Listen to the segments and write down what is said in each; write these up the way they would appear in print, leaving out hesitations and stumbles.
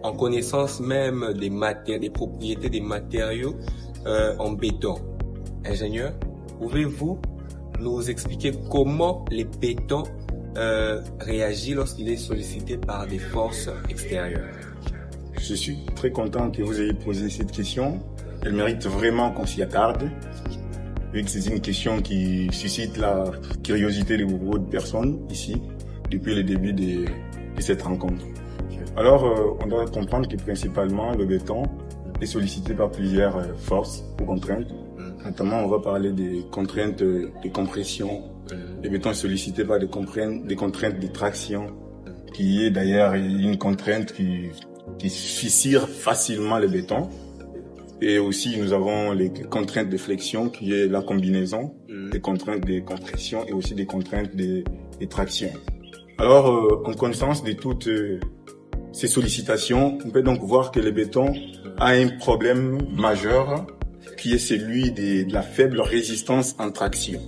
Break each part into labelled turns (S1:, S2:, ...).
S1: en connaissance même des propriétés des matériaux en béton. Ingénieur, pouvez-vous nous expliquer comment les bétons réagit lorsqu'il est sollicité par des forces extérieures?
S2: Je suis très content que vous ayez posé cette question. Elle mérite vraiment qu'on s'y attarde, vu que c'est une question qui suscite la curiosité de beaucoup de personnes ici, depuis le début de cette rencontre. Alors, on doit comprendre que principalement, le béton est sollicité par plusieurs forces ou contraintes. Notamment, on va parler des contraintes de compression. Le béton est sollicité par des contraintes de traction, qui est d'ailleurs une contrainte qui fissure facilement le béton. Et aussi, nous avons les contraintes de flexion, qui est la combinaison des contraintes de compression et aussi des contraintes de traction. Alors, en connaissance de toutes ces sollicitations, on peut donc voir que le béton a un problème majeur, qui est celui de la faible résistance en traction.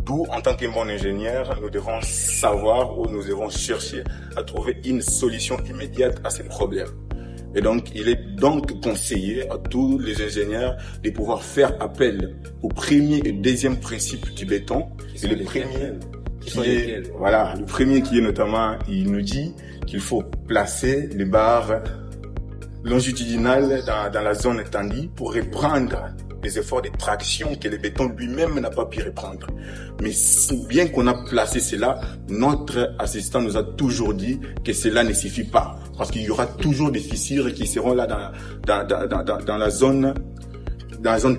S2: D'où, en tant que bon ingénieur, nous devons savoir ou nous devons chercher à trouver une solution immédiate à ce problème. Et donc, il est donc conseillé à tous les ingénieurs de pouvoir faire appel au premier et deuxième principe du béton. Et le premier le premier qui est notamment, il nous dit qu'il faut placer les barres longitudinales dans la zone tendue pour reprendre les efforts de traction que le béton lui-même n'a pas pu reprendre. Mais bien qu'on a placé cela, notre assistant nous a toujours dit que cela ne suffit pas. Parce qu'il y aura toujours des fissures qui seront là dans la zone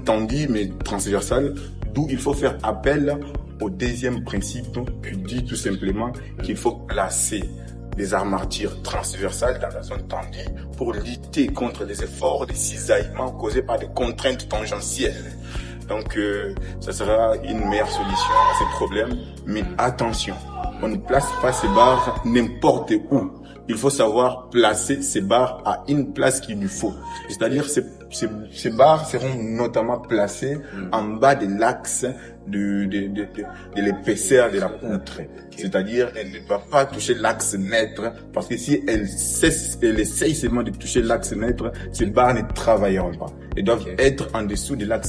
S2: tendue mais transversale, d'où il faut faire appel au deuxième principe qui dit tout simplement qu'il faut placer des armatures transversales dans la zone tendue pour lutter contre les efforts de cisaillement causés par des contraintes tangentielles. Donc, ça sera une meilleure solution à ces problèmes. Mais attention, on ne place pas ces barres n'importe où. Il faut savoir placer ces barres à une place qu'il lui faut. C'est-à-dire, ces barres seront notamment placées en bas de l'axe de l'épaisseur de la poutre. C'est-à-dire, elle ne va pas toucher l'axe maître, parce que si elle essaye seulement de toucher l'axe maître, ces barres ne travailleront pas. Elles doivent être en dessous de l'axe